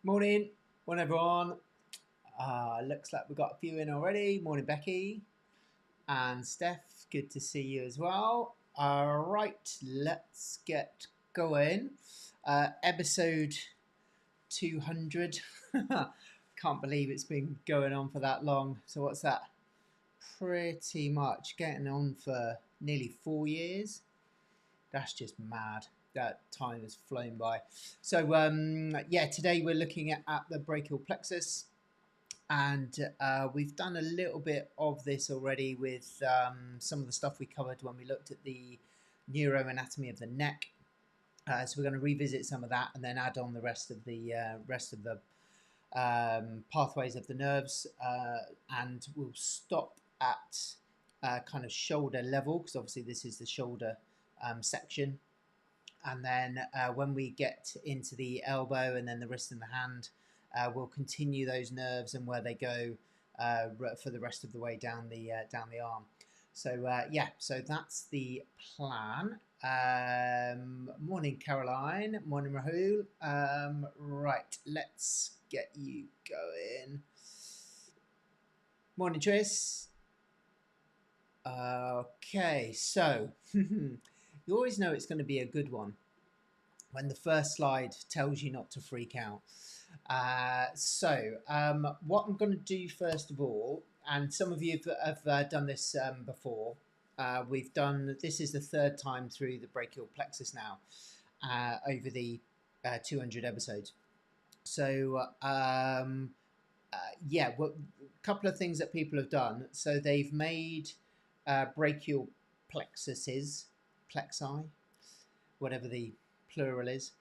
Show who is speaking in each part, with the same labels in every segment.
Speaker 1: Morning, morning everyone. Looks like we've got a few in already. Morning, Becky and Steph. Good to see you as well. All right, let's get going. Episode 200. Can't believe it's been going on for that long. So, what's that? Pretty much getting on for nearly 4 years. That's just mad. That time has flown by. So, yeah, today we're looking at the brachial plexus, and we've done a little bit of this already with some of the stuff we covered when we looked at the neuroanatomy of the neck. So we're going to revisit some of that and then add on the rest of the pathways of the nerves, and we'll stop at kind of shoulder level because obviously this is the shoulder section, and then when we get into the elbow and then the wrist and the hand, we'll continue those nerves and where they go for the rest of the way down the arm. So yeah, so that's the plan. Morning, Caroline. Morning, Rahul. Right, let's get you going. Morning, Tris. Okay, so you always know it's going to be a good one when the first slide tells you not to freak out. What I'm going to do first of all, and some of you have done this before, this is the third time through the brachial plexus now, over the 200 episodes. So, yeah, a couple of things that people have done. So they've made brachial plexuses, plexi, whatever the plural is,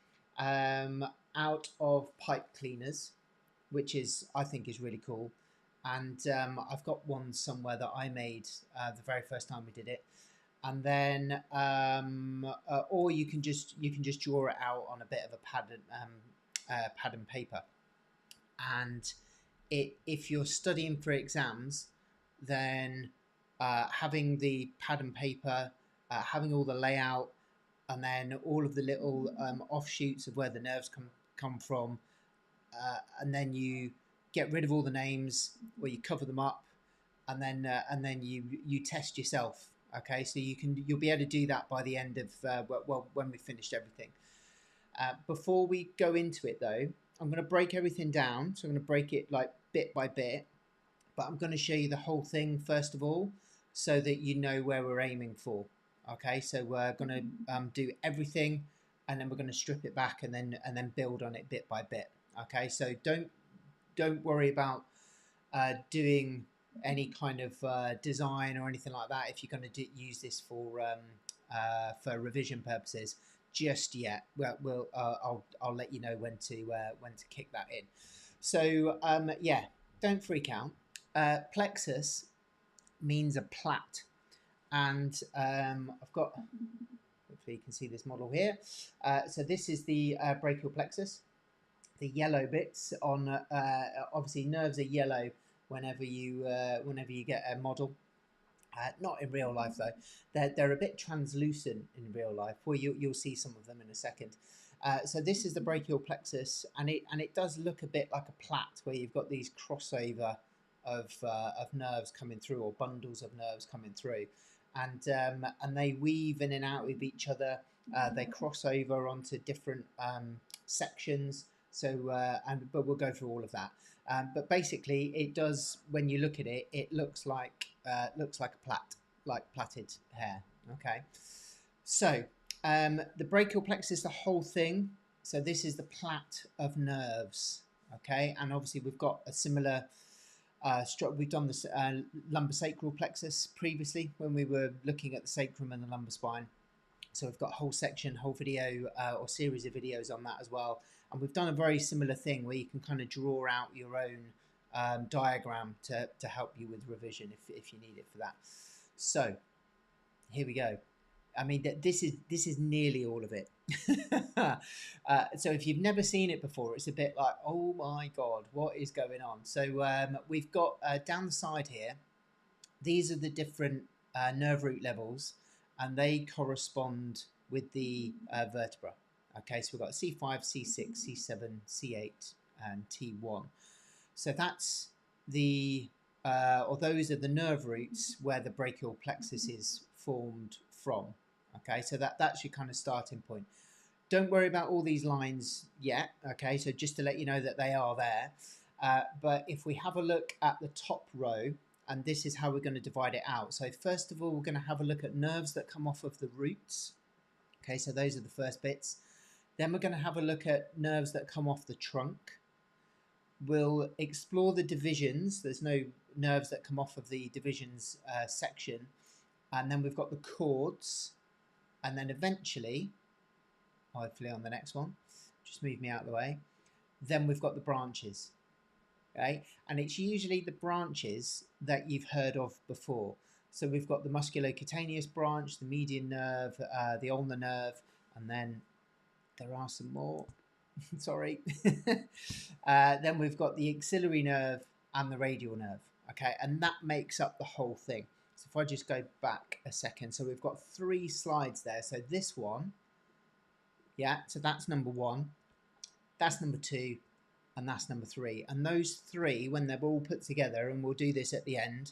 Speaker 1: out of pipe cleaners, which I think is really cool. And I've got one somewhere that I made the very first time we did it. And then, or you can just draw it out on a bit of a pad and paper. And if you're studying for exams, then having the pad and paper, having all the layout, and then all of the little offshoots of where the nerves come from, and then you get rid of all the names or you cover them up, and then you test yourself. Okay, so you'll be able to do that by the end of when we've finished everything. Before we go into it though, I'm going to break everything down. So I'm going to break it like bit by bit, but I'm going to show you the whole thing first of all, so that you know where we're aiming for. Okay, so we're going to do everything, and then we're going to strip it back and then build on it bit by bit. Okay, so don't worry about doing any kind of design or anything like that if you're going to use this for revision purposes just yet. I'll let you know when to kick that in. So yeah, don't freak out. Plexus means a plait, and I've got, hopefully you can see this model here. So this is the brachial plexus. The yellow bits on obviously nerves are yellow whenever you get a model. Not in real life though. They're a bit translucent in real life. Well, you'll see some of them in a second. So this is the brachial plexus, and it does look a bit like a plait where you've got these crossover of nerves coming through, or bundles of nerves coming through, and they weave in and out of each other. They cross over onto different sections. So, but we'll go through all of that. But basically, it does. When you look at it, it looks like a plait, like plaited hair. Okay. So, the brachial plexus, the whole thing. So this is the plait of nerves. Okay, and obviously we've got a similar. We've done this lumbosacral plexus previously when we were looking at the sacrum and the lumbar spine. So we've got a whole section, whole video or series of videos on that as well. And we've done a very similar thing where you can kind of draw out your own diagram to help you with revision if you need it for that. So here we go. I mean, this is nearly all of it. So if you've never seen it before, it's a bit like, oh my God, what is going on? So we've got down the side here, these are the different nerve root levels, and they correspond with the vertebra. Okay, so we've got C5, C6, C7, C8, and T1. So that's the or those are the nerve roots where the brachial plexus is formed from. Okay, so that's your kind of starting point. Don't worry about all these lines yet. Okay, so just to let you know that they are there. But if we have a look at the top row, and this is how we're going to divide it out. So first of all, we're going to have a look at nerves that come off of the roots. Okay, so those are the first bits. Then we're going to have a look at nerves that come off the trunk. We'll explore the divisions. There's no nerves that come off of the divisions section. And then we've got the cords. And then eventually, hopefully on the next one, just move me out of the way, then we've got the branches. Okay, and it's usually the branches that you've heard of before. So we've got the musculocutaneous branch, the median nerve, the ulnar nerve, and then there are some more. Sorry. Then we've got the axillary nerve and the radial nerve. Okay, and that makes up the whole thing. So if I just go back a second, so we've got 3 slides there. So this one, yeah, so that's number 1, that's number 2, and that's number 3. And those 3, when they're all put together, and we'll do this at the end,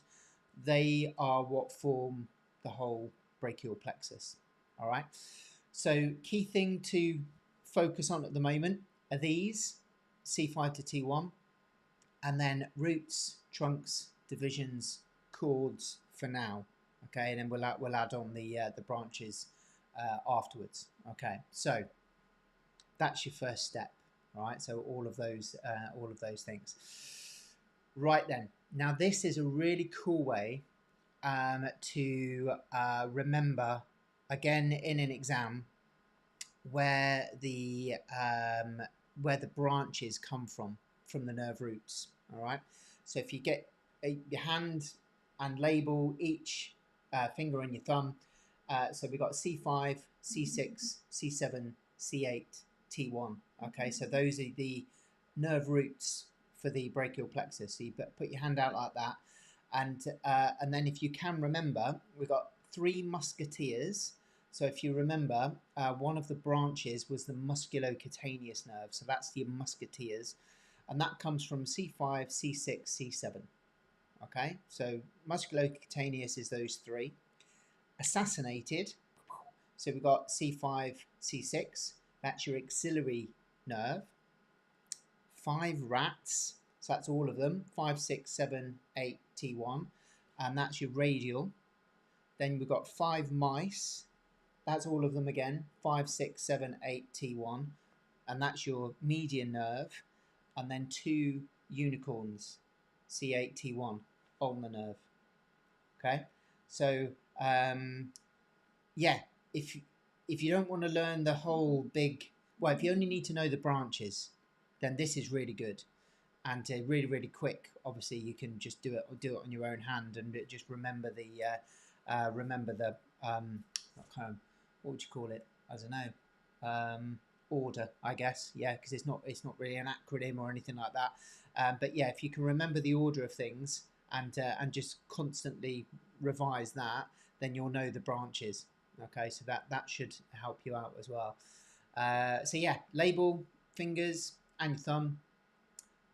Speaker 1: they are what form the whole brachial plexus. All right. So key thing to focus on at the moment are these, C5 to T1, and then roots, trunks, divisions, cords for now. Okay, and then we'll add on the branches afterwards. Okay, so that's your first step. Right, so all of those things. Right then, now this is a really cool way to remember, again in an exam, where the branches come from the nerve roots. All right, so if you get your hand and label each finger and your thumb, so we've got C5, C6, C7, C8, T1. Okay, so those are the nerve roots for the brachial plexus. So you put your hand out like that, and then if you can remember, we've got 3 musketeers. So if you remember, one of the branches was the musculocutaneous nerve. So that's the musketeers, and that comes from C5, C6, C7. Okay, so musculocutaneous is those 3. Assassinated, so we've got C5, C6. That's your axillary nerve. 5 rats, so that's all of them. 5, 6, 7, 8, T1, and that's your radial. Then we've got 5 mice. That's all of them again. 5, 6, 7, 8, T1, and that's your median nerve. And then 2 unicorns, C8, T1, ulnar nerve. Okay, so yeah, if you don't want to learn the whole big, well, if you only need to know the branches, then this is really good and really quick. Obviously, you can just do it on your own hand and just remember the kind of, what would you call it? I don't know. Order, I guess. Yeah, because it's not really an acronym or anything like that. But yeah, if you can remember the order of things and just constantly revise that, then you'll know the branches. Okay, so that should help you out as well. So yeah, label, fingers and your thumb.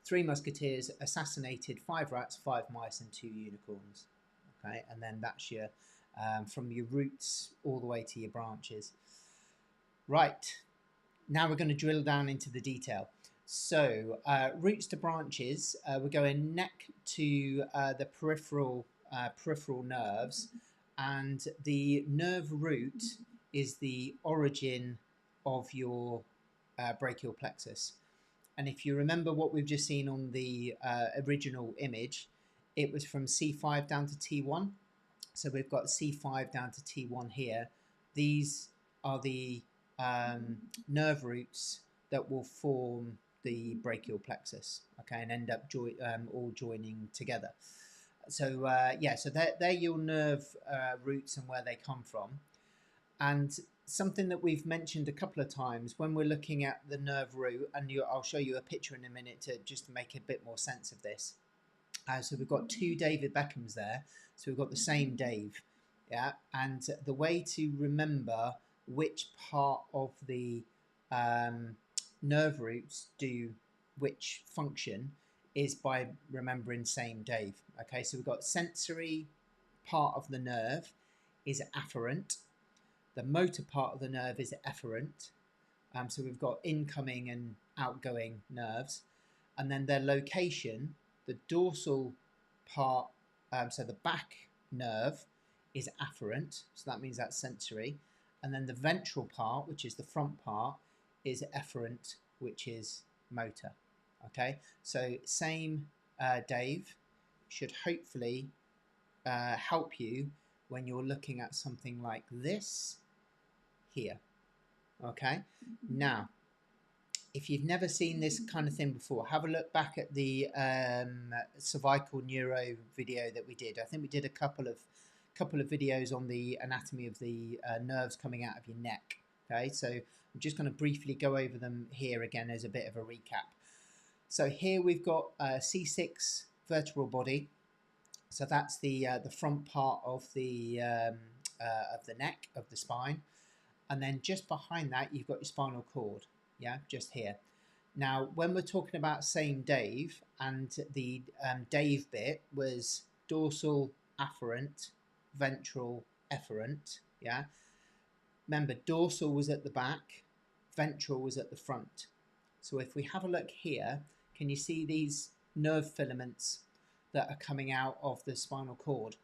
Speaker 1: 3 musketeers, assassinated, 5 rats, 5 mice, and 2 unicorns. Okay, and then that's your from your roots all the way to your branches. Right, now we're going to drill down into the detail. So roots to branches, we're going neck to the peripheral nerves, and the nerve root is the origin of your brachial plexus. And if you remember what we've just seen on the original image, it was from C5 down to T1. So we've got C5 down to T1 here. These are the nerve roots that will form the brachial plexus, okay, and end up all joining together. So yeah, so they're your nerve roots and where they come from. And something that we've mentioned a couple of times when we're looking at the nerve root, and I'll show you a picture in a minute to just make a bit more sense of this. So we've got 2 David Beckhams there. So we've got the same Dave, yeah. And the way to remember which part of the nerve roots do which function is by remembering same Dave. Okay, so we've got sensory part of the nerve is afferent. The motor part of the nerve is efferent. So we've got incoming and outgoing nerves. And then their location, the dorsal part, so the back nerve is afferent. So that means that's sensory. And then the ventral part, which is the front part, is efferent, which is motor. Okay, so same Dave should hopefully help you when you're looking at something like this here. Okay, now if you've never seen this kind of thing before, have a look back at the cervical neuro video that we did. I think we did a couple of videos on the anatomy of the nerves coming out of your neck. Okay, so I'm just going to briefly go over them here again as a bit of a recap. So here we've got C6 vertebral body. So that's the front part of the neck, of the spine. And then just behind that, you've got your spinal cord. Yeah, just here. Now, when we're talking about same Dave, and the Dave bit was dorsal afferent, ventral efferent. Yeah. Remember, dorsal was at the back, ventral was at the front. So if we have a look here, can you see these nerve filaments that are coming out of the spinal cord?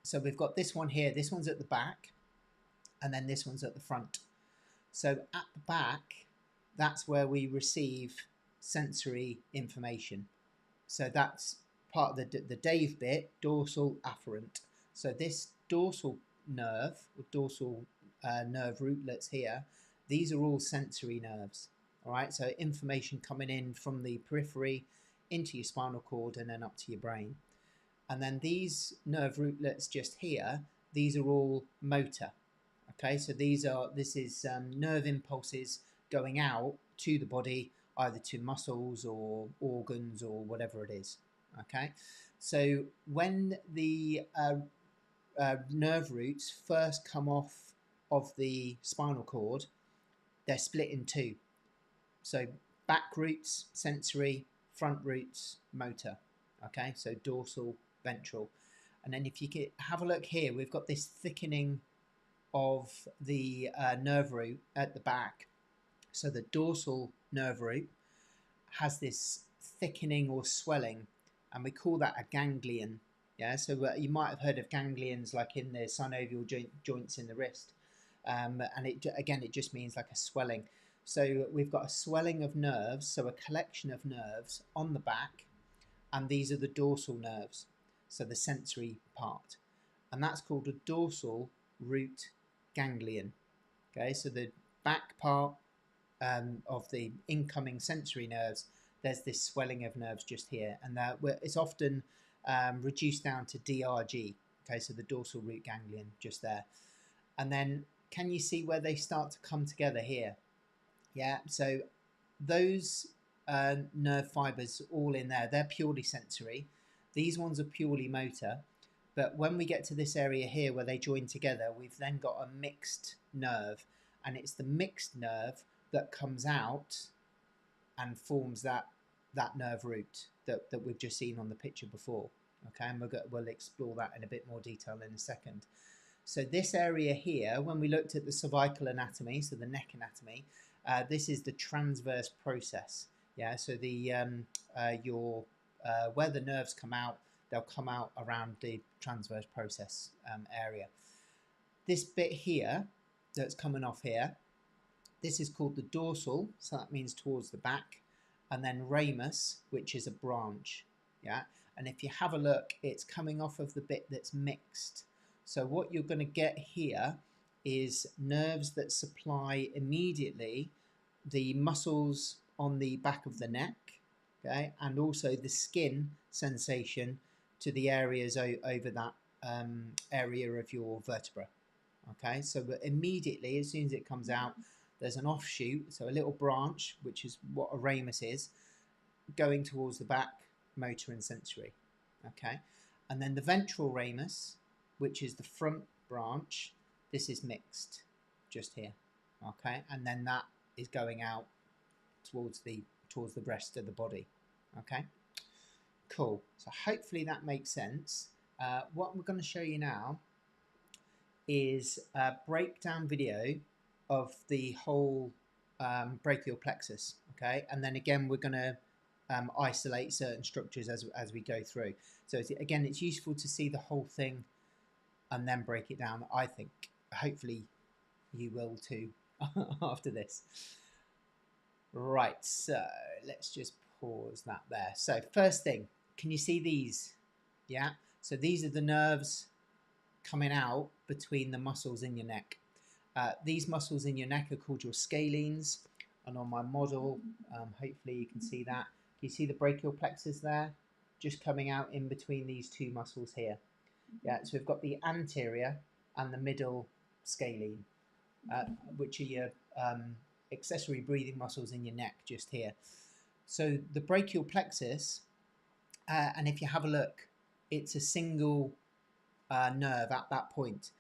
Speaker 1: So we've got this one here, this one's at the back, and then this one's at the front. So at the back, that's where we receive sensory information. So that's part of the Dave bit, dorsal afferent. So this dorsal nerve, or dorsal nerve rootlets here, these are all sensory nerves. All right, so information coming in from the periphery into your spinal cord and then up to your brain. And then these nerve rootlets just here, these are all motor. Okay, so this is nerve impulses going out to the body, either to muscles or organs or whatever it is. Okay, so when the nerve roots first come off of the spinal cord, they're split in two. So back roots, sensory, front roots, motor. Okay, so dorsal, ventral. And then if you could have a look here, we've got this thickening of the nerve root at the back. So the dorsal nerve root has this thickening or swelling, and we call that a ganglion. Yeah, so you might have heard of ganglions like in the synovial joints in the wrist, and it just means like a swelling. So we've got a swelling of nerves, so a collection of nerves on the back, and these are the dorsal nerves, so the sensory part, and that's called a dorsal root ganglion. Okay, so the back part of the incoming sensory nerves, there's this swelling of nerves just here, and it's often reduced down to DRG. Okay, so the dorsal root ganglion just there. And then can you see where they start to come together here? Yeah, so those nerve fibers all in there, they're purely sensory. These ones are purely motor. But when we get to this area here where they join together, we've then got a mixed nerve. And it's the mixed nerve that comes out and forms that nerve root that we've just seen on the picture before. Okay, and we'll explore that in a bit more detail in a second. So this area here, when we looked at the cervical anatomy, so the neck anatomy, this is the transverse process. Yeah, so the where the nerves come out, they'll come out around the transverse process area. This bit here that's coming off here, this is called the dorsal, so that means towards the back, and then ramus, which is a branch. Yeah, and if you have a look, it's coming off of the bit that's mixed. So what you're going to get here is nerves that supply immediately the muscles on the back of the neck, okay, and also the skin sensation to the areas over that area of your vertebra. Okay, so immediately, as soon as it comes out, there's an offshoot, so a little branch, which is what a ramus is, going towards the back, motor and sensory. Okay, and then the ventral ramus, which is the front branch, this is mixed, just here. Okay, and then that is going out towards the towards the rest of the body. Okay, cool. So hopefully that makes sense. What we're going to show you now is a breakdown video of the whole brachial plexus. Okay, and then again we're going to isolate certain structures as we go through. So again, it's useful to see the whole thing and then break it down. I think hopefully you will too after this. Right, so let's just pause that there. So first thing, can you see these? Yeah, so these are the nerves coming out between the muscles in your neck. These muscles in your neck are called your scalenes, and on my model, hopefully you can see that. You see the brachial plexus there, just coming out in between these two muscles here. Yeah, so we've got the anterior and the middle scalene, which are your accessory breathing muscles in your neck just here. So the brachial plexus, and if you have a look, it's a single nerve at that point,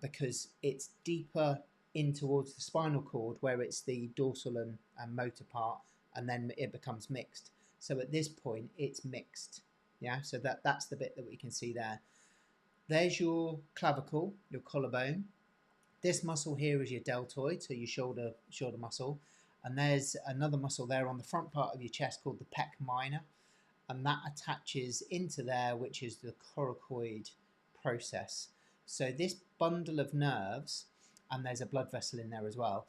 Speaker 1: because it's deeper in towards the spinal cord where it's the dorsal and motor part, and then it becomes mixed. So at this point it's mixed. Yeah, so that's the bit that we can see there. There's your clavicle, your collarbone. This muscle here is your deltoid, so your shoulder muscle, and there's another muscle there on the front part of your chest called the pec minor, and that attaches into there, which is the coracoid process. So this bundle of nerves, and there's a blood vessel in there as well,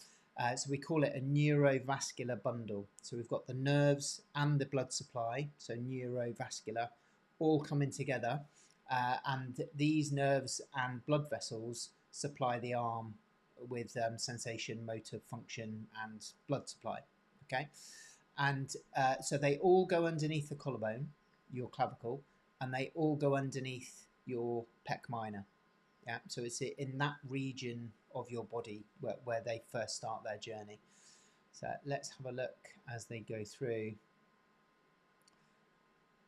Speaker 1: so we call it a neurovascular bundle. So we've got the nerves and the blood supply, so neurovascular, all coming together, and these nerves and blood vessels supply the arm with sensation, motor function, and blood supply. Okay, and so they all go underneath the collarbone, your clavicle, and they all go underneath your pec minor. Yeah, so it's in that region of your body where they first start their journey. So let's have a look as they go through.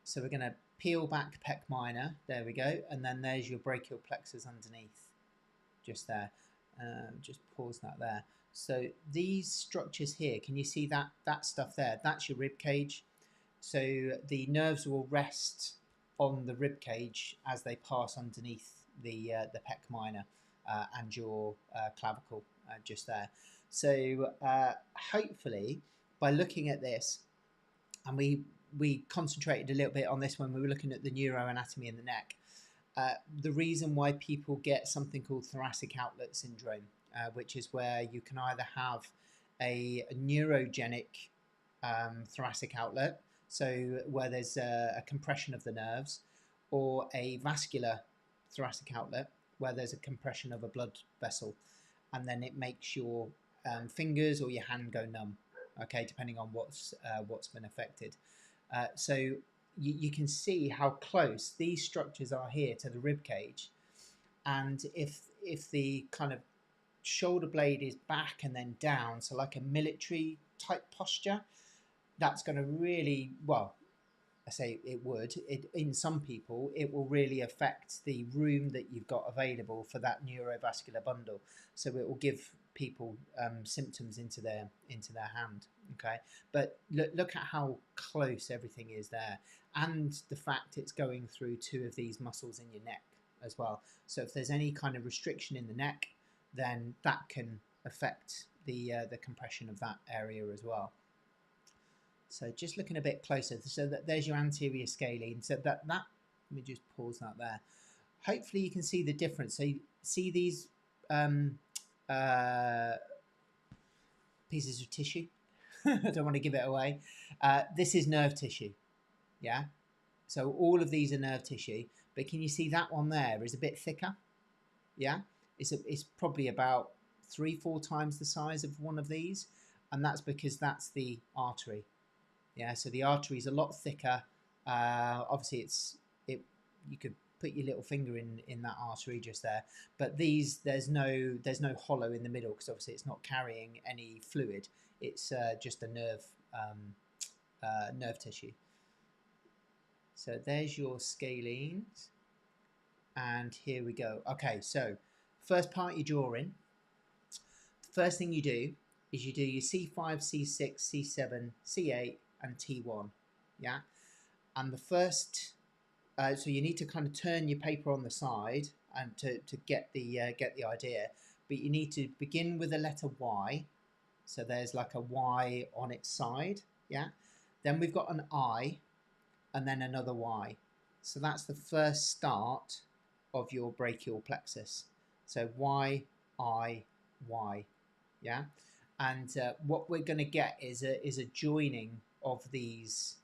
Speaker 1: So we're going to peel back pec minor, there we go, and then there's your brachial plexus underneath, just there. Just pause that there. So these structures here, can you see that stuff there? That's your rib cage. So the nerves will rest on the rib cage as they pass underneath the pec minor and your clavicle just there. So hopefully by looking at this, and we concentrated a little bit on this when we were looking at the neuroanatomy in the neck. The reason why people get something called thoracic outlet syndrome, which is where you can either have a neurogenic thoracic outlet, so where there's a compression of the nerves, or a vascular thoracic outlet, where there's a compression of a blood vessel, and then it makes your fingers or your hand go numb, okay, depending on what's been affected. So you can see how close these structures are here to the rib cage, and if the kind of shoulder blade is back and then down, so like a military type posture, that's going to really, well, I say it would, in some people it will really affect the room that you've got available for that neurovascular bundle, so it will give people symptoms into their hand. Okay, but look at how close everything is there, and the fact it's going through two of these muscles in your neck as well. So if there's any kind of restriction in the neck, then that can affect the compression of that area as well. So just looking a bit closer, so that there's your anterior scalene. So that let me just pause that there. Hopefully you can see the difference. So you see these pieces of tissue. I don't want to give it away. This is nerve tissue. Yeah. So all of these are nerve tissue, but can you see that one there is a bit thicker? Yeah. It's probably about 3-4 times the size of one of these, and that's because that's the artery. Yeah, so the artery is a lot thicker. Obviously, you could put your little finger in that artery just there, but there's no hollow in the middle, because obviously it's not carrying any fluid. It's just a nerve tissue. So there's your scalenes, and here we go. Okay, so first part you draw in. First thing you do is you do your C5, C6, C7, C8, and T1. Yeah, and the first, so you need to kind of turn your paper on the side and to get the idea. But you need to begin with the letter Y. So there's like a Y on its side. Yeah. Then we've got an I, and then another Y. So that's the first start of your brachial plexus. So Y, I, Y. Yeah. And what we're going to get is a joining of these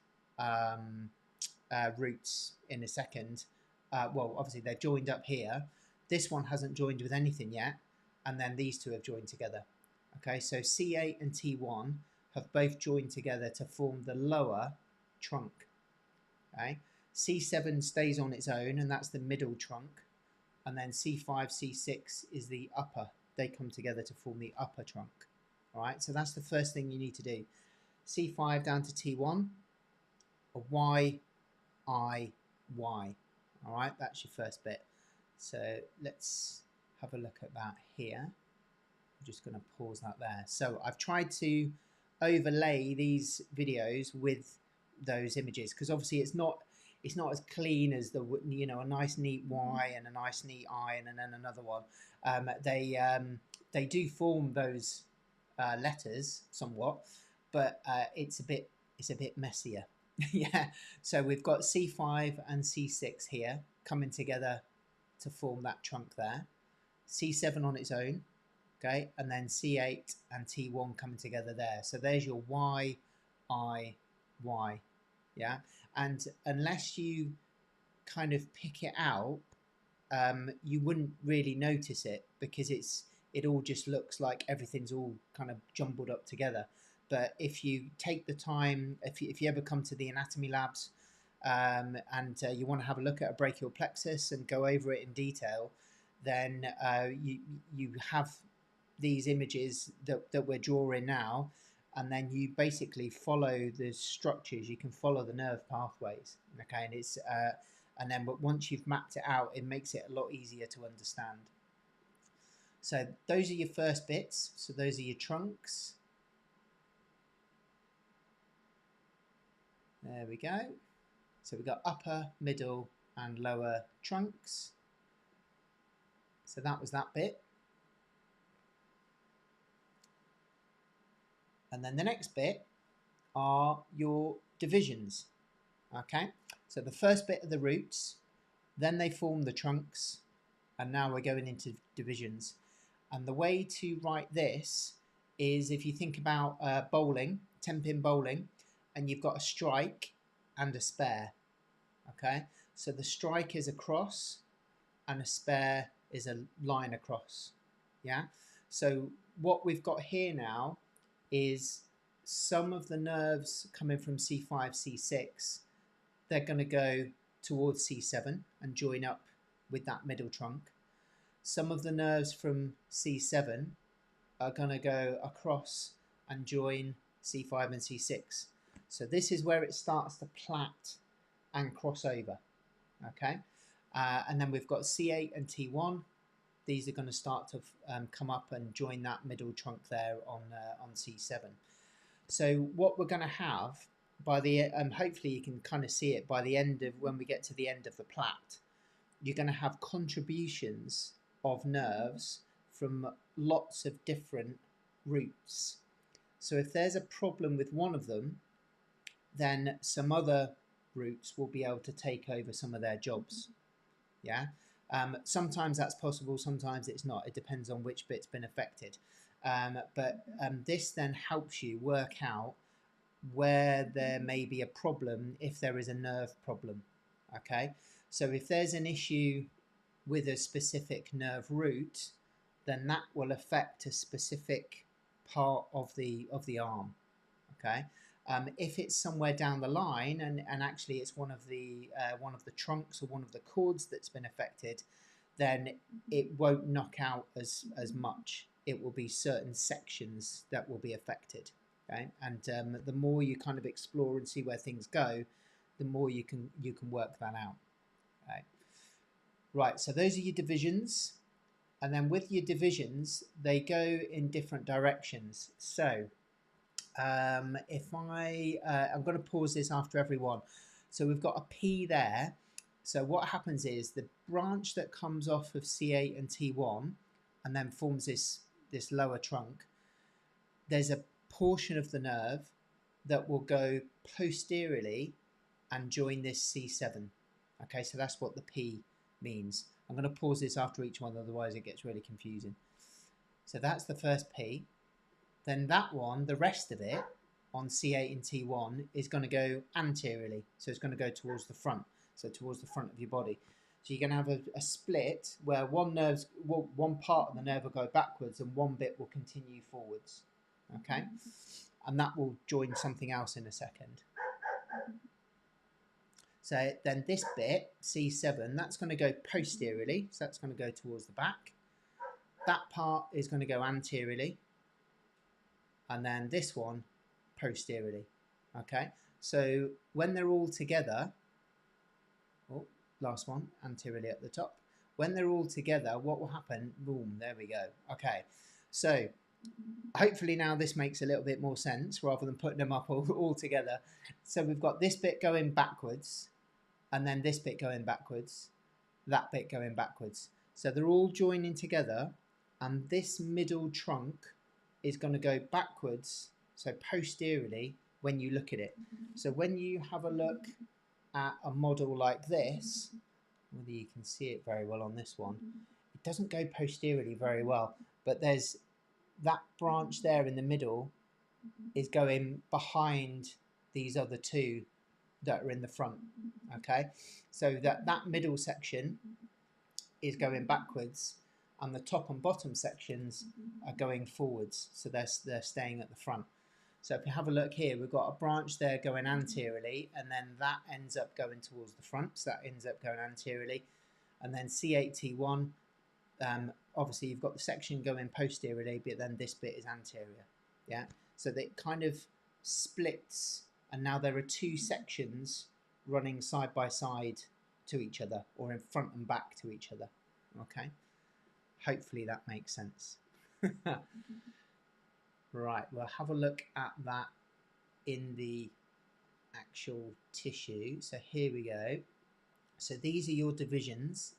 Speaker 1: roots in a second. Well, obviously they're joined up here. This one hasn't joined with anything yet, and then these two have joined together. Okay, so C8 and T1 have both joined together to form the lower trunk. Okay, C7 stays on its own, and that's the middle trunk, and then C5, C6 is the upper. They come together to form the upper trunk. All right, so that's the first thing you need to do. C5 down to T1, a Y, I, Y. All right, that's your first bit. So let's have a look at that here. I'm just going to pause that there. So I've tried to overlay these videos with those images because obviously it's not as clean as the, you know, a nice neat Y and a nice neat I and then another one. They do form those letters somewhat, but it's a bit messier. Yeah, so we've got C5 and C6 here coming together to form that trunk there. C7 on its own, okay, and then C8 and T1 coming together there. So there's your Y, I, Y, yeah. And unless you kind of pick it out, you wouldn't really notice it because it all just looks like everything's all kind of jumbled up together. But if you take the time, if you ever come to the anatomy labs and you want to have a look at a brachial plexus and go over it in detail, then you have these images that we're drawing now, and then you basically follow the structures. You can follow the nerve pathways, okay, and it's and then but once you've mapped it out, it makes it a lot easier to understand. So those are your first bits. So those are your trunks. There we go. So we've got upper, middle, and lower trunks. So that was that bit. And then the next bit are your divisions. Okay, so the first bit are the roots, then they form the trunks, and now we're going into divisions. And the way to write this is if you think about bowling, 10-pin bowling, and you've got a strike and a spare. Okay, so the strike is across and a spare is a line across. Yeah, so what we've got here now is some of the nerves coming from C5, C6, they're going to go towards C7 and join up with that middle trunk. Some of the nerves from C7 are going to go across and join C5 and C6. So this is where it starts to plait and cross over. Okay, and then we've got C8 and T1. These are going to start to come up and join that middle trunk there on C7. So what we're going to have by the hopefully you can kind of see it by the end of when we get to the end of the plait, you're going to have contributions of nerves from lots of different roots. So if there's a problem with one of them, then some other roots will be able to take over some of their jobs. Yeah, sometimes that's possible, sometimes it's not. It depends on which bit's been affected. But this then helps you work out where there may be a problem if there is a nerve problem. Okay, so if there's an issue with a specific nerve root, then that will affect a specific part of the arm. Okay, if it's somewhere down the line and actually it's one of the trunks or one of the cords that's been affected, then it won't knock out as much. It will be certain sections that will be affected. Okay, and the more you kind of explore and see where things go, the more you can work that out. Okay. Right, so those are your divisions. And then with your divisions, they go in different directions. So if I'm going to pause this after every one. So we've got a P there. So what happens is the branch that comes off of C8 and T1 and then forms this lower trunk, there's a portion of the nerve that will go posteriorly and join this C7. Okay, so that's what the P means. I'm going to pause this after each one, otherwise it gets really confusing. So that's the first P. Then that one, the rest of it on C8 and T1 is going to go anteriorly. So it's going to go towards the front, so towards the front of your body. So you're going to have a split where one part of the nerve will go backwards and one bit will continue forwards. Okay, and that will join something else in a second. So then this bit, C7, that's going to go posteriorly, so that's going to go towards the back. That part is going to go anteriorly, and then this one posteriorly. Okay, so when they're all together, oh, last one, anteriorly at the top. When they're all together, what will happen? Boom, there we go. Okay, so hopefully now this makes a little bit more sense rather than putting them up all together. So we've got this bit going backwards, and then this bit going backwards, that bit going backwards. So they're all joining together, and this middle trunk is going to go backwards, so posteriorly when you look at it. So when you have a look at a model like this, whether you can see it very well on this one, it doesn't go posteriorly very well, but there's that branch there in the middle is going behind these other two that are in the front. Okay, so that middle section is going backwards, and the top and bottom sections are going forwards, so they're staying at the front. So if you have a look here, we've got a branch there going anteriorly, and then that ends up going towards the front, so that ends up going anteriorly. And then C8T1, obviously you've got the section going posteriorly, but then this bit is anterior. Yeah, so that kind of splits, and now there are two sections running side by side to each other, or in front and back to each other. Okay, hopefully that makes sense. Right, we'll have a look at that in the actual tissue. So here we go. So these are your divisions.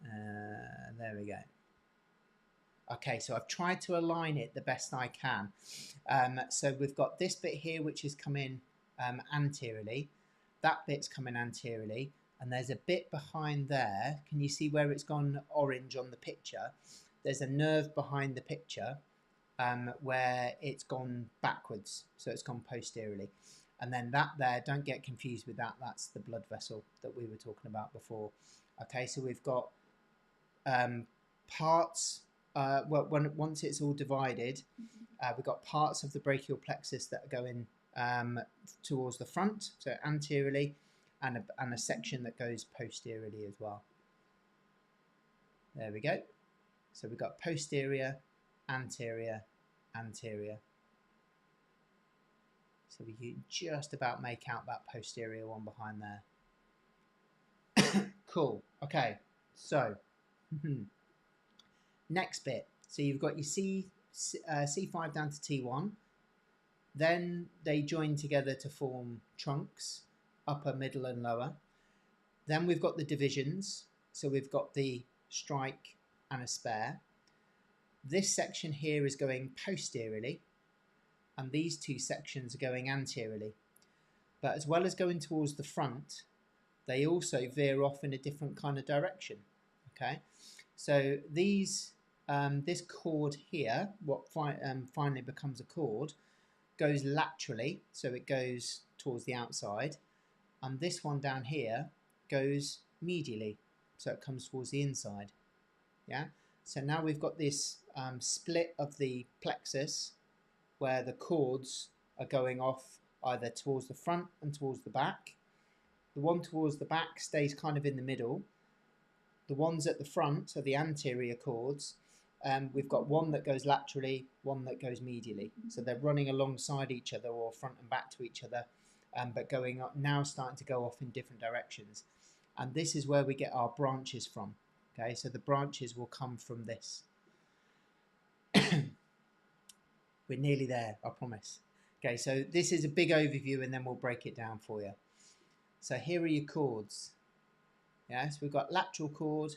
Speaker 1: There we go. Okay, so I've tried to align it the best I can. So we've got this bit here which is coming anteriorly. That bit's coming anteriorly, and there's a bit behind there. Can you see where it's gone orange on the picture? There's a nerve behind the picture where it's gone backwards, so it's gone posteriorly. And then that there, don't get confused with that, that's the blood vessel that we were talking about before. Okay, so we've got parts, once it's all divided, we've got parts of the brachial plexus that are going towards the front, so anteriorly, and a section that goes posteriorly as well. There we go. So we've got posterior, anterior, anterior. So we can just about make out that posterior one behind there. Cool. Okay, so next bit. So you've got your C5 down to T1. Then they join together to form trunks, upper, middle, and lower. Then we've got the divisions. So we've got the strike and a spare. This section here is going posteriorly, and these two sections are going anteriorly. But as well as going towards the front, they also veer off in a different kind of direction. Okay, so these this cord here, what finally becomes a cord, goes laterally, so it goes towards the outside, and this one down here goes medially, so it comes towards the inside. Yeah, so now we've got this split of the plexus where the cords are going off either towards the front and towards the back. The one towards the back stays kind of in the middle. The ones at the front are the anterior cords. We've got one that goes laterally, one that goes medially. So they're running alongside each other, or front and back to each other, but going up, now starting to go off in different directions. And this is where we get our branches from. Okay, so the branches will come from this. We're nearly there, I promise. Okay, so this is a big overview and then we'll break it down for you. So here are your chords. Yeah, so we've got lateral chord,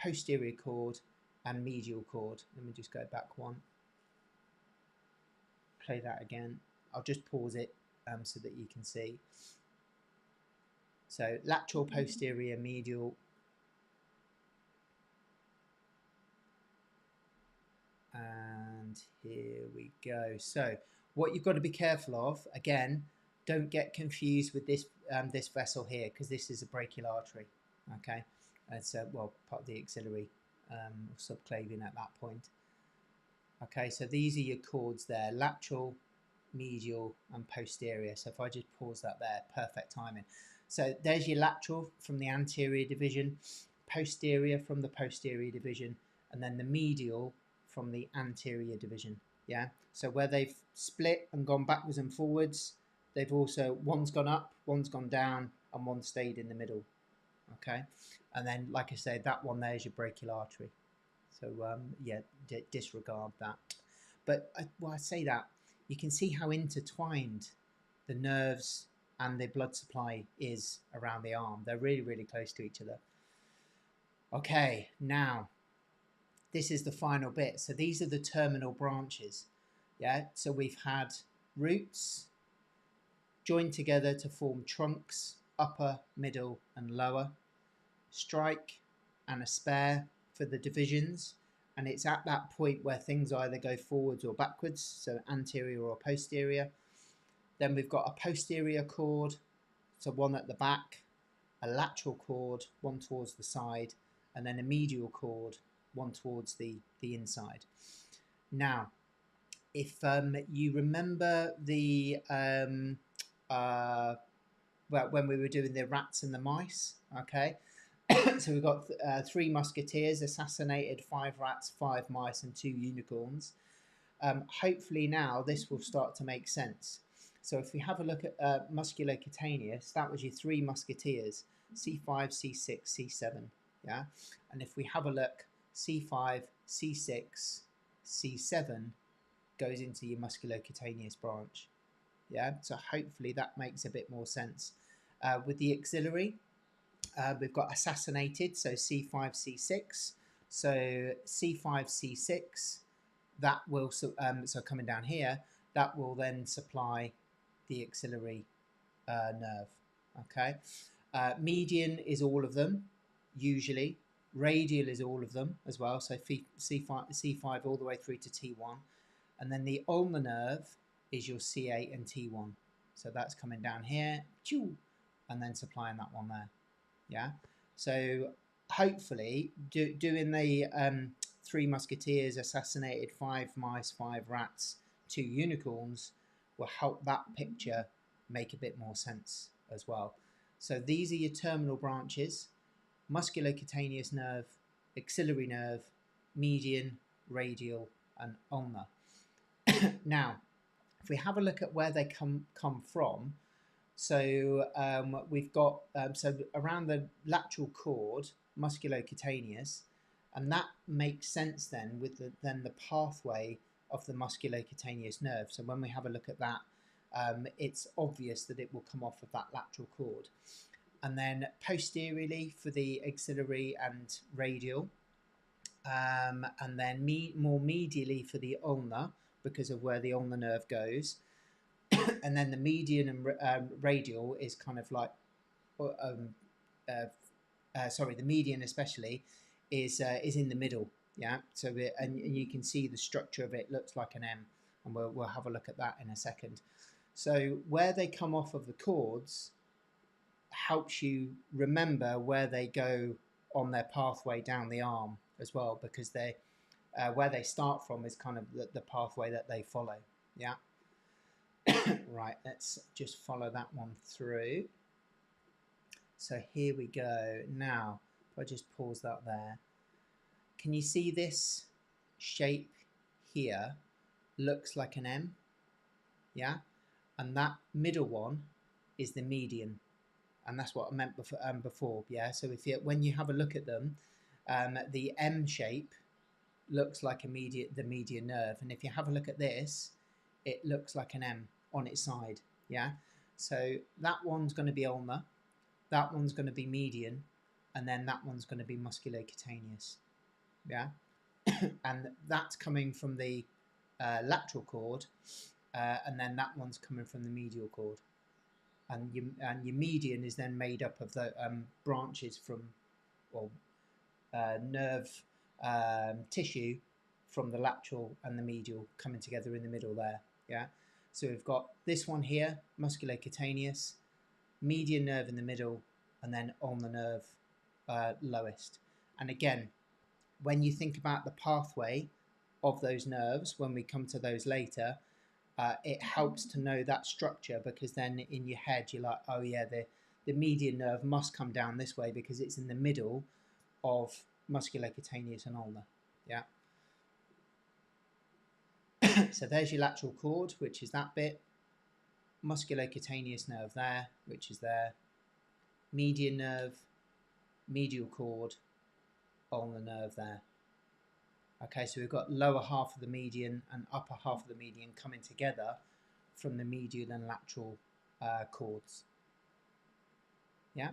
Speaker 1: posterior chord, and medial chord. Let me just go back one. Play that again. I'll just pause it so that you can see. So lateral, posterior, medial. And here we go. So what you've got to be careful of, again, don't get confused with this this vessel here, because this is a brachial artery. Okay, it's well, part of the axillary subclavian at that point. Okay, so these are your chords there: lateral, medial, and posterior. So if I just pause that there, perfect timing. So there's your lateral from the anterior division, posterior from the posterior division, and then the medial from the anterior division. Yeah, so where they've split and gone backwards and forwards, they've also, one's gone up, one's gone down, and one stayed in the middle. Okay, and then like I said, that one there is your brachial artery. So yeah, disregard that. But I say that, you can see how intertwined the nerves and the blood supply is around the arm. They're really, really close to each other. Okay, now this is the final bit. So these are the terminal branches. Yeah, so we've had roots joined together to form trunks, upper, middle, and lower, strike, and a spare for the divisions. And it's at that point where things either go forwards or backwards, so anterior or posterior. Then we've got a posterior chord, so one at the back, a lateral chord, one towards the side, and then a medial chord, one towards the inside. Now, if you remember the well, when we were doing the rats and the mice, okay, so we've got 3 musketeers assassinated, 5 rats, 5 mice, and 2 unicorns. Hopefully now this will start to make sense. So if we have a look at musculocutaneous, that was your 3 musketeers, C5, C6, C7, yeah? And if we have a look, C5, C6, C7 goes into your musculocutaneous branch, yeah? So hopefully that makes a bit more sense. With the axillary, we've got assassinated, so C5, C6. So C5, C6, that will, so coming down here, that will then supply the axillary nerve. Okay, median is all of them, usually. Radial is all of them as well, so C5 all the way through to T1. And then the ulnar nerve is your C8 and T1. So that's coming down here, and then supplying that one there. Yeah, so hopefully doing the 3 musketeers assassinated, 5 mice, 5 rats, 2 unicorns will help that picture make a bit more sense as well. So these are your terminal branches: musculocutaneous nerve, axillary nerve, median, radial, and ulnar. Now, if we have a look at where they come from, so we've got so around the lateral cord, musculocutaneous, and that makes sense then with the pathway of the musculocutaneous nerve. So when we have a look at that, it's obvious that it will come off of that lateral cord. And then posteriorly for the axillary and radial, and then more medially for the ulnar, because of where the ulnar nerve goes. And then the median and radial is kind of like, sorry, the median especially is in the middle. Yeah, so and you can see the structure of it looks like an M, and we'll have a look at that in a second. So where they come off of the cords helps you remember where they go on their pathway down the arm as well, because they where they start from is kind of the pathway that they follow. Yeah. Right, let's just follow that one through. So here we go. Now, if I just pause that there, can you see this shape here looks like an M? Yeah, and that middle one is the median. and that's what I meant before. Yeah, so if you, when you have a look at them, the M shape looks like the median nerve, and if you have a look at this, it looks like an M on its side. Yeah, so that one's going to be ulnar, that one's going to be median, and then that one's going to be musculocutaneous. Yeah, and that's coming from the lateral cord, and then that one's coming from the medial cord. And your median is then made up of the branches from, or nerve tissue from the lateral and the medial coming together in the middle there. Yeah, so we've got this one here, musculocutaneous, median nerve in the middle, and then ulnar nerve lowest. And again, when you think about the pathway of those nerves, when we come to those later, it helps to know that structure, because then in your head you're like, oh yeah, the median nerve must come down this way because it's in the middle of musculocutaneous and ulnar. Yeah. So there's your lateral cord, which is that bit. Musculocutaneous nerve there, which is there. Median nerve, medial cord, ulnar nerve there. Okay, so we've got lower half of the median and upper half of the median coming together from the medial and lateral cords. Yeah.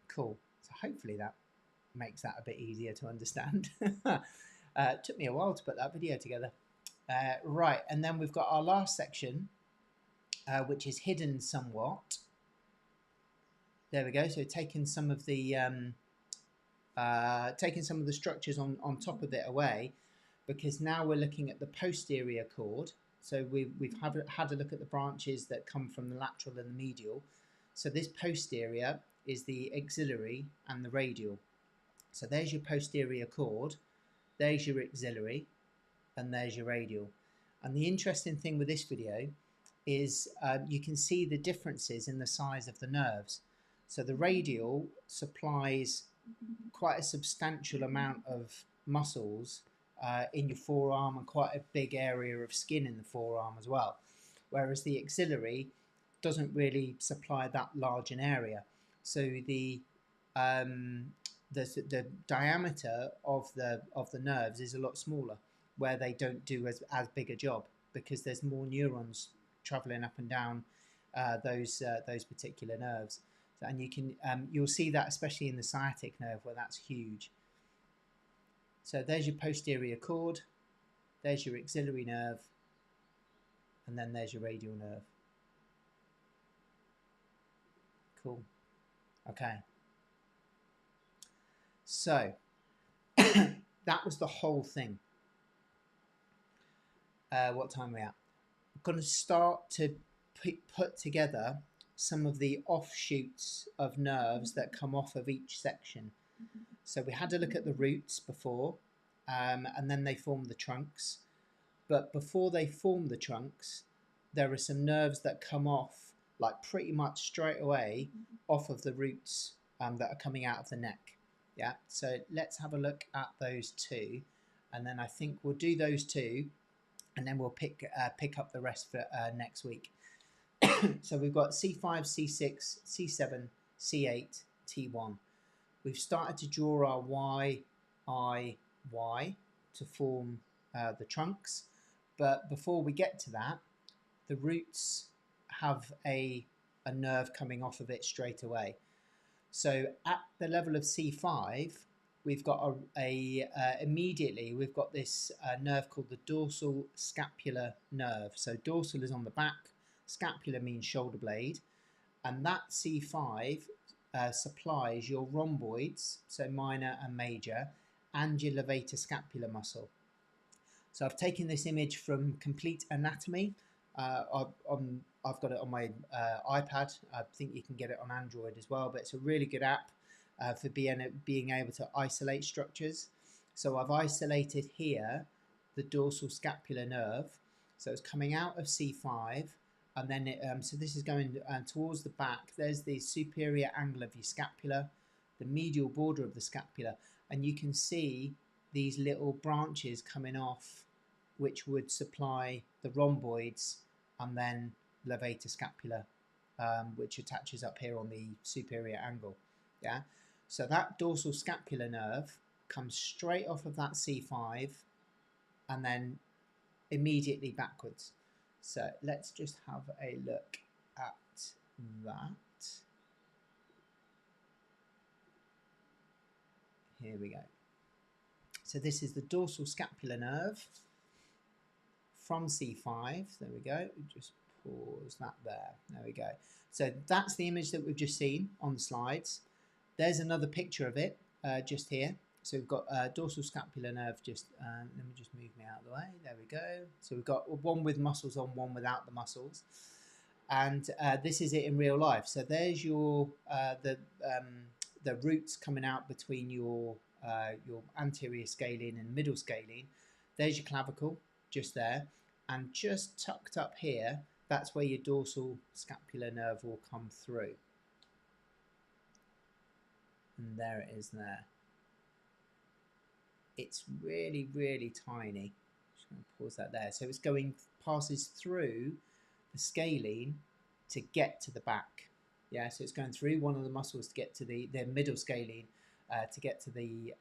Speaker 1: Cool. So hopefully that makes that a bit easier to understand. It took me a while to put that video together. Right, and then we've got our last section, which is hidden somewhat. There we go. So taking some of the structures on top of it away, because now we're looking at the posterior cord. So we've had a look at the branches that come from the lateral and the medial. So this posterior is the axillary and the radial. So there's your posterior cord, there's your axillary, and there's your radial. And the interesting thing with this video is you can see the differences in the size of the nerves. So the radial supplies quite a substantial amount of muscles in your forearm, and quite a big area of skin in the forearm as well, whereas the axillary doesn't really supply that large an area. So the diameter of the nerves is a lot smaller, where they don't do as big a job, because there's more neurons traveling up and down those particular nerves. And you can you'll see that especially in the sciatic nerve, where that's huge. So there's your posterior cord, there's your axillary nerve, and then there's your radial nerve. Cool. Okay. So that was the whole thing. What time are we at? I'm going to start to put together some of the offshoots of nerves that come off of each section. So we had a look at the roots before, and then they form the trunks. But before they form the trunks, there are some nerves that come off, like pretty much straight away, off of the roots that are coming out of the neck. Yeah, so let's have a look at those two, and then I think we'll do those two, and then we'll pick up the rest for next week. So we've got C5, C6, C7, C8, T1. We've started to draw our Y, I, Y to form the trunks, but before we get to that, the roots have a nerve coming off of it straight away. So at the level of C5, we've got immediately we've got this nerve called the dorsal scapular nerve. So dorsal is on the back, scapular means shoulder blade, and that C5 supplies your rhomboids, so minor and major, and your levator scapular muscle. So I've taken this image from Complete Anatomy. I've got it on my iPad. I think you can get it on Android as well, but it's a really good app for being able to isolate structures. So I've isolated here the dorsal scapular nerve. So it's coming out of C5, and then so this is going towards the back. There's the superior angle of your scapula, the medial border of the scapula, and you can see these little branches coming off, which would supply the rhomboids and then levator scapula, which attaches up here on the superior angle. Yeah, so that dorsal scapular nerve comes straight off of that C5 and then immediately backwards. So let's just have a look at that. Here we go. So this is the dorsal scapular nerve from C5. There we go. Just pause that there. There we go. So that's the image that we've just seen on the slides. There's another picture of it just here. So we've got dorsal scapular nerve just, let me just move me out of the way. There we go. So we've got one with muscles on, one without the muscles. And this is it in real life. So there's your the roots coming out between your anterior scalene and middle scalene. There's your clavicle just there, and just tucked up here, that's where your dorsal scapular nerve will come through. And there it is there. It's really, really tiny. Just going to pause that there. So it's passes through the scalene to get to the back. Yeah, so it's going through one of the muscles to get to the middle scalene to get to the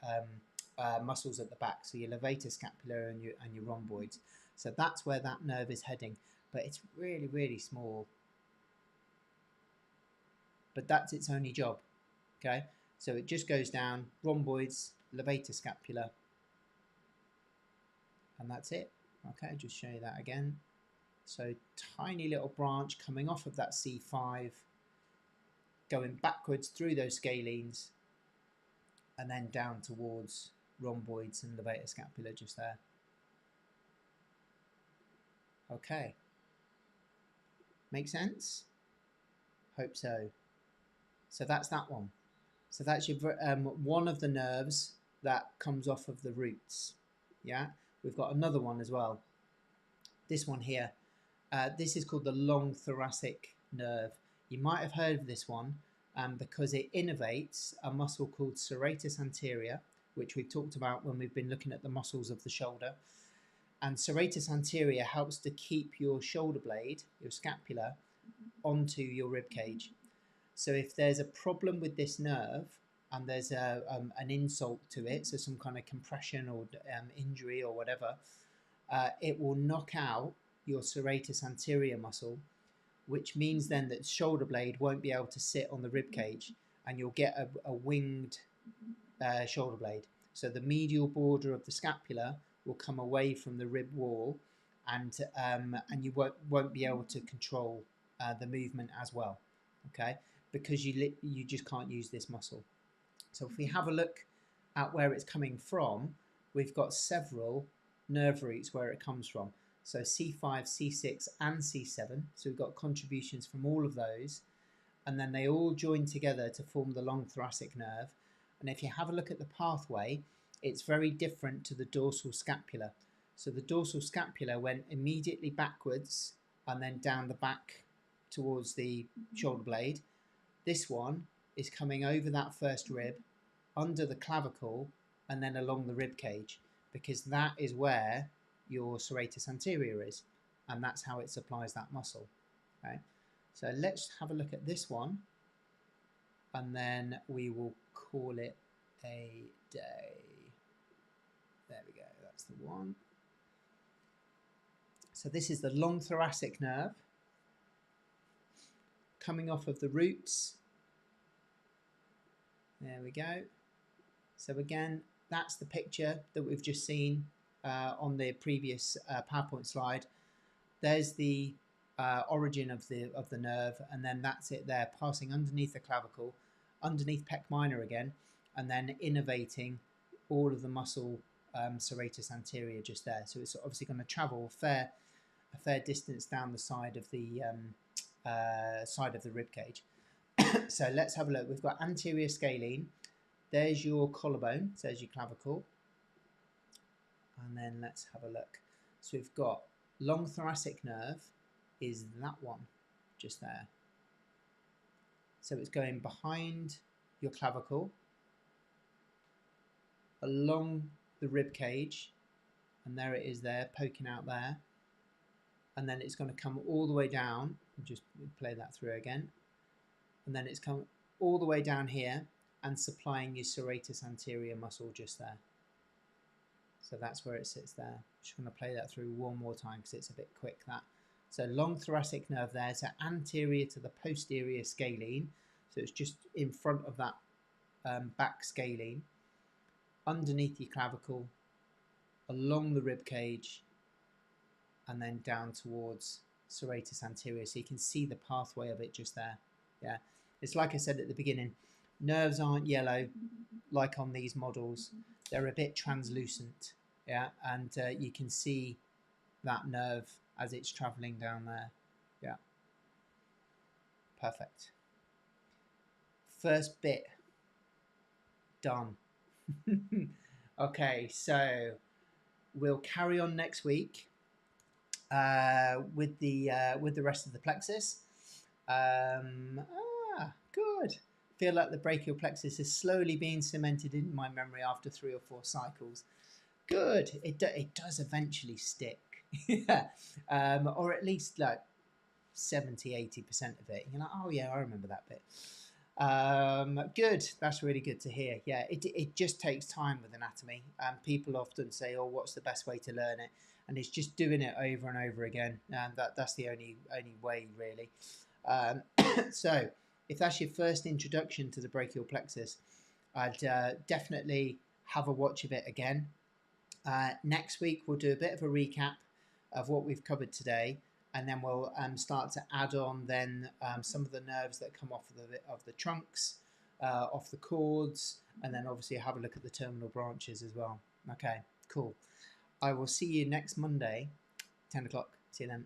Speaker 1: muscles at the back. So your levator scapula and your rhomboids. So that's where that nerve is heading. But it's really, really small. But that's its only job. Okay, so it just goes down, rhomboids, levator scapula, and that's it. Okay, just show you that again. So tiny little branch coming off of that C5, going backwards through those scalenes, and then down towards rhomboids and levator scapula just there. Okay. Make sense? Hope so. So that's that one. So that's your one of the nerves that comes off of the roots. Yeah, we've got another one as well. This one here. This is called the long thoracic nerve. You might have heard of this one because it innervates a muscle called serratus anterior, which we've talked about when we've been looking at the muscles of the shoulder. And serratus anterior helps to keep your shoulder blade, your scapula, onto your rib cage. So if there's a problem with this nerve and there's an insult to it, so some kind of compression or injury or whatever, it will knock out your serratus anterior muscle, which means then that shoulder blade won't be able to sit on the rib cage, and you'll get a winged shoulder blade. So the medial border of the scapula will come away from the rib wall, and you won't be able to control the movement as well. Okay, because you just can't use this muscle. So if we have a look at where it's coming from, we've got several nerve roots where it comes from. So C5, C6 and C7. So we've got contributions from all of those. And then they all join together to form the long thoracic nerve. And if you have a look at the pathway, it's very different to the dorsal scapula. So the dorsal scapula went immediately backwards and then down the back towards the shoulder blade. This one is coming over that first rib, under the clavicle, and then along the rib cage, because that is where your serratus anterior is, and that's how it supplies that muscle. Okay, so let's have a look at this one, and then we will call it a day. There we go, that's the one. So this is the long thoracic nerve coming off of the roots. There we go. So again, that's the picture that we've just seen on the previous PowerPoint slide. There's the origin of the nerve, and then that's it there, passing underneath the clavicle, underneath pec minor again, and then innervating all of the muscle serratus anterior just there. So it's obviously going to travel a fair distance down the side of the rib cage. So let's have a look. We've got anterior scalene. There's your collarbone. So there's your clavicle. And then let's have a look. So we've got long thoracic nerve is that one just there. So it's going behind your clavicle, along the rib cage, and there it is there, poking out there. and then it's going to come all the way down. Just play that through again, and then it's come all the way down here and supplying your serratus anterior muscle just there. So that's where it sits there. Just going to play that through one more time because it's a bit quick, that. So long thoracic nerve there, so anterior to the posterior scalene. So it's just in front of that back scalene, underneath your clavicle, along the rib cage, and then down towards serratus anterior. So you can see the pathway of it just there. Yeah, it's like I said at the beginning, nerves aren't yellow like on these models. They're a bit translucent. Yeah, and you can see that nerve as it's traveling down there. Yeah, perfect. First bit done. Okay, so we'll carry on next week with the rest of the plexus. Good. Feel like the brachial plexus is slowly being cemented in my memory after 3 or 4 cycles. Good. It does eventually stick. Yeah. Or at least like 70-80% of it. You're like, oh yeah, I remember that bit. Good. That's really good to hear. Yeah, it just takes time with anatomy. People often say, oh, what's the best way to learn it? And it's just doing it over and over again. That's the only way, really. So if that's your first introduction to the brachial plexus, I'd definitely have a watch of it again. Next week, we'll do a bit of a recap of what we've covered today, and then we'll start to add on then some of the nerves that come off of the trunks, off the cords, and then obviously have a look at the terminal branches as well. Okay, cool. I will see you next Monday, 10 o'clock. See you then.